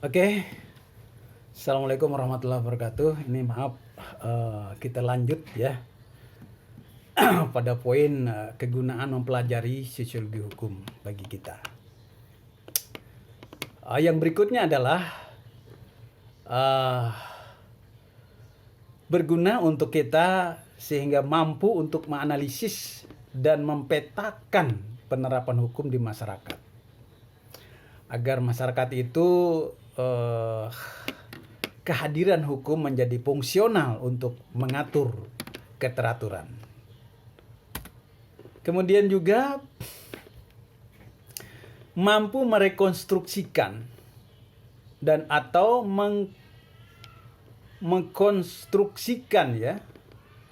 Oke, Assalamualaikum warahmatullahi wabarakatuh. Ini maaf, kita lanjut ya pada poin kegunaan mempelajari sosiologi hukum bagi kita. Yang berikutnya adalah berguna untuk kita sehingga mampu untuk menganalisis dan mempetakan penerapan hukum di masyarakat. Agar masyarakat itu kehadiran hukum menjadi fungsional untuk mengatur keteraturan. Kemudian juga mampu merekonstruksikan dan atau mengkonstruksikan ya,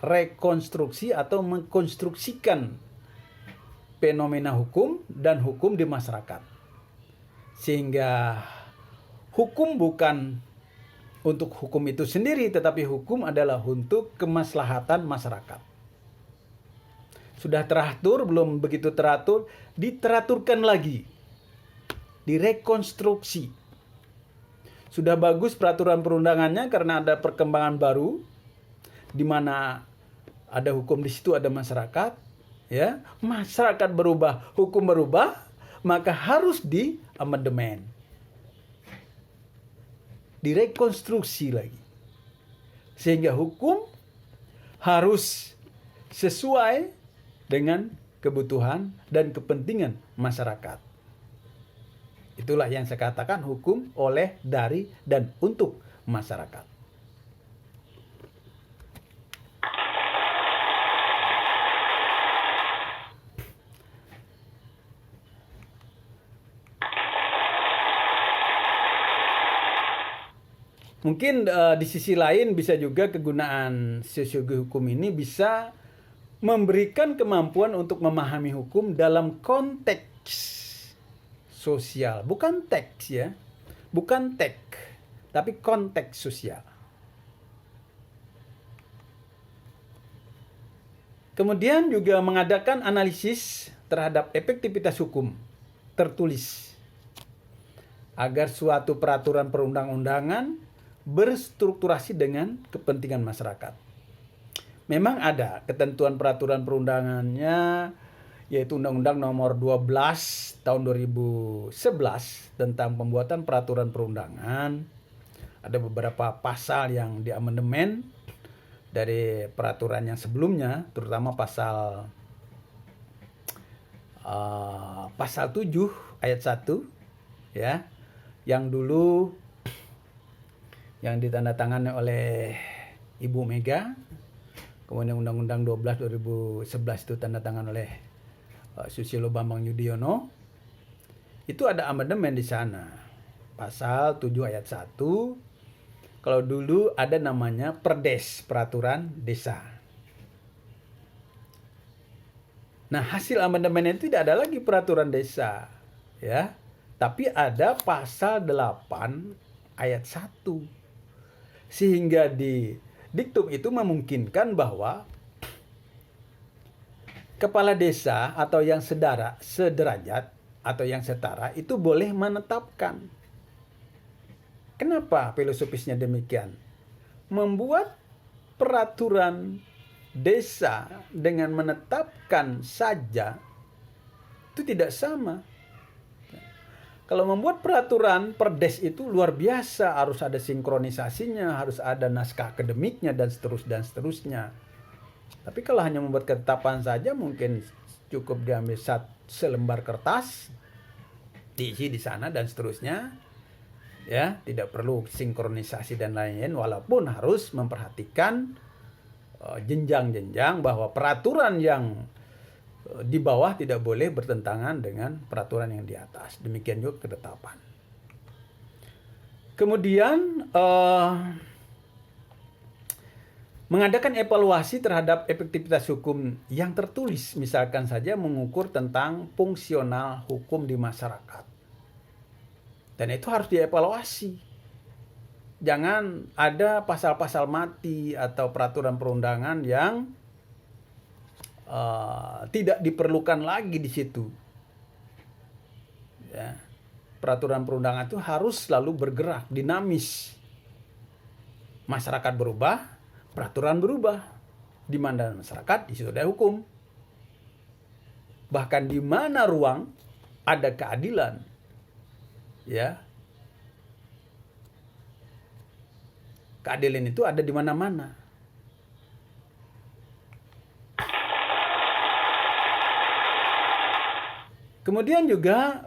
rekonstruksi atau mengkonstruksikan fenomena hukum dan hukum di masyarakat. Sehingga hukum bukan untuk hukum itu sendiri, tetapi hukum adalah untuk kemaslahatan masyarakat. Sudah teratur, belum begitu teratur, diteraturkan lagi, direkonstruksi. Sudah bagus peraturan perundangannya karena ada perkembangan baru, di mana ada hukum di situ ada masyarakat, ya, masyarakat berubah, hukum berubah, maka harus di amandemen, direkonstruksi lagi, sehingga hukum harus sesuai dengan kebutuhan dan kepentingan masyarakat. Itulah yang saya katakan hukum oleh, dari, dan untuk masyarakat. Mungkin di sisi lain bisa juga kegunaan sosiologi hukum ini bisa memberikan kemampuan untuk memahami hukum dalam konteks sosial. Bukan teks ya, bukan teks, tapi konteks sosial. Kemudian juga mengadakan analisis terhadap efektivitas hukum tertulis agar suatu peraturan perundang-undangan berstrukturasi dengan kepentingan masyarakat. Memang ada ketentuan peraturan perundangannya, yaitu Undang-Undang Nomor 12 Tahun 2011 tentang pembuatan peraturan perundangan. Ada beberapa pasal yang diamandemen dari peraturan yang sebelumnya, terutama pasal 7 ayat 1 ya, yang dulu yang ditandatangani oleh Ibu Mega. Kemudian Undang-Undang 12 2011 itu tanda tangan oleh Susilo Bambang Yudhoyono. Itu ada amandemen di sana. Pasal 7 ayat 1. Kalau dulu ada namanya Perdes, Peraturan Desa. Nah, hasil amandemen itu tidak ada lagi peraturan desa, ya. Tapi ada pasal 8 ayat 1. Sehingga di diktum itu memungkinkan bahwa kepala desa atau yang sederajat atau yang setara itu boleh menetapkan. Kenapa filosofisnya demikian? Membuat peraturan desa dengan menetapkan saja itu tidak sama. Kalau membuat peraturan perdes itu luar biasa, harus ada sinkronisasinya, harus ada naskah akademiknya dan seterusnya. Tapi kalau hanya membuat ketetapan saja, mungkin cukup diambil selembar kertas, diisi di sana dan seterusnya, ya, tidak perlu sinkronisasi dan lain-lain. Walaupun harus memperhatikan jenjang-jenjang bahwa peraturan yang di bawah tidak boleh bertentangan dengan peraturan yang di atas. Demikian juga ketetapan. Kemudian mengadakan evaluasi terhadap efektivitas hukum yang tertulis, misalkan saja mengukur tentang fungsional hukum di masyarakat. Dan itu harus dievaluasi. Jangan ada pasal-pasal mati atau peraturan perundangan yang tidak diperlukan lagi di situ. Ya. peraturan perundangan itu harus selalu bergerak, dinamis. Masyarakat berubah, peraturan berubah. Di mana masyarakat, di situ ada hukum. Bahkan di mana ruang ada keadilan, ya. Keadilan itu ada di mana-mana. Kemudian juga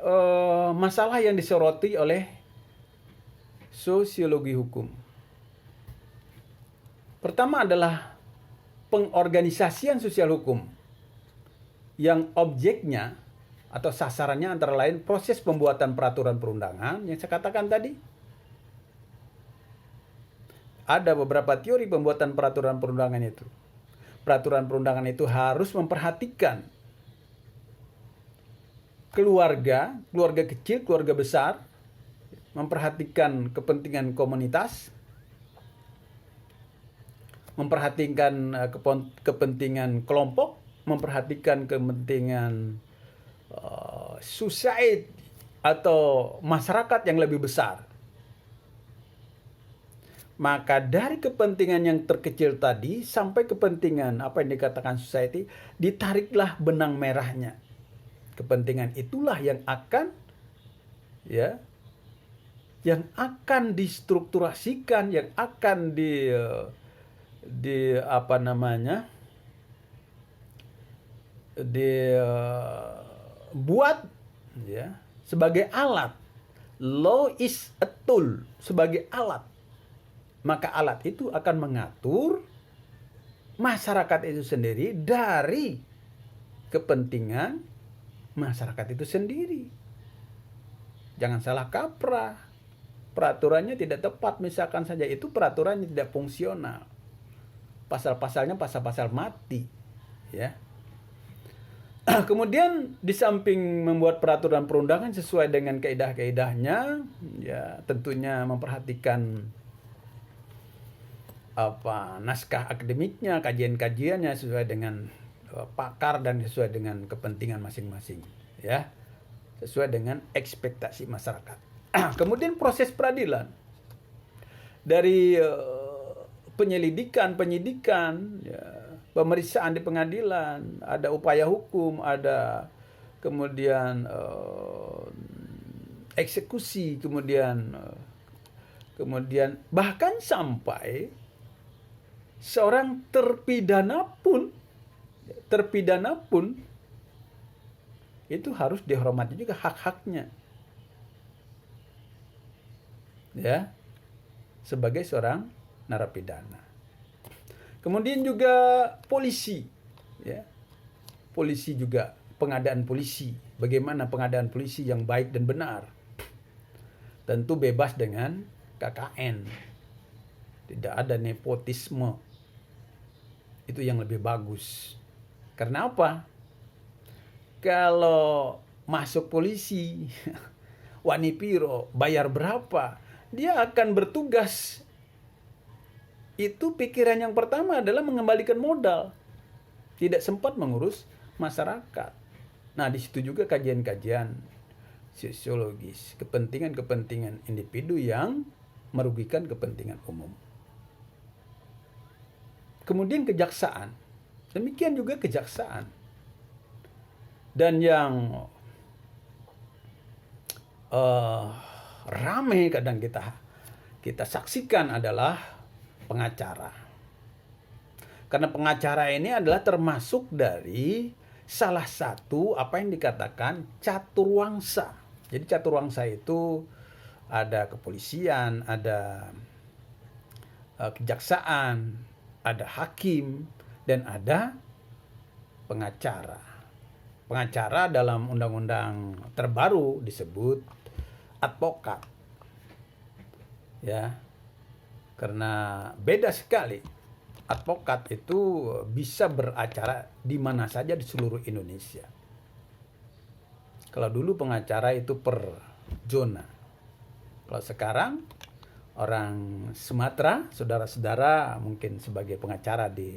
masalah yang disoroti oleh sosiologi hukum. Pertama adalah pengorganisasian sosial hukum yang objeknya atau sasarannya antara lain proses pembuatan peraturan perundangan yang saya katakan tadi. Ada beberapa teori pembuatan peraturan perundangan itu. Peraturan perundangan itu harus memperhatikan keluarga kecil, keluarga besar, memperhatikan kepentingan komunitas, memperhatikan kepentingan kelompok, memperhatikan kepentingan society atau masyarakat yang lebih besar. Maka dari kepentingan yang terkecil tadi sampai kepentingan apa yang dikatakan society, ditariklah benang merahnya. Kepentingan itulah yang akan distrukturasikan, yang akan dibuat sebagai alat. Law is a tool, sebagai alat. Maka alat itu akan mengatur masyarakat itu sendiri dari kepentingan masyarakat itu sendiri. Jangan salah kaprah. Peraturannya tidak tepat, misalkan saja itu peraturannya tidak fungsional. Pasal-pasalnya pasal-pasal mati, ya. Kemudian di samping membuat peraturan perundangan sesuai dengan kaidah-kaidahnya, ya tentunya memperhatikan naskah akademiknya, kajian-kajiannya sesuai dengan pakar dan sesuai dengan kepentingan masing-masing, ya, sesuai dengan ekspektasi masyarakat. Kemudian proses peradilan dari penyidikan, ya, pemeriksaan di pengadilan, ada upaya hukum, ada kemudian eksekusi, kemudian bahkan sampai seorang terpidana pun itu harus dihormati juga hak-haknya, ya, sebagai seorang narapidana. Kemudian juga polisi, ya, polisi juga, pengadaan polisi, bagaimana pengadaan polisi yang baik dan benar, tentu bebas dengan KKN, tidak ada nepotisme, itu yang lebih bagus. Karena apa? Kalau masuk polisi, wani piro, bayar berapa, dia akan bertugas. Itu pikiran yang pertama adalah mengembalikan modal. Tidak sempat mengurus masyarakat. Nah, di situ juga kajian-kajian sosiologis, kepentingan-kepentingan individu yang merugikan kepentingan umum. Kemudian kejaksaan. Demikian juga kejaksaan. Dan yang ramai kadang kita saksikan adalah pengacara. Karena pengacara ini adalah termasuk dari salah satu apa yang dikatakan caturwangsa. Jadi caturwangsa itu ada kepolisian, ada kejaksaan, ada hakim, dan ada pengacara. Pengacara dalam undang-undang terbaru disebut advokat. Ya. Karena beda sekali. Advokat itu bisa beracara di mana saja di seluruh Indonesia. Kalau dulu pengacara itu per zona. Kalau sekarang orang Sumatera, saudara-saudara mungkin sebagai pengacara di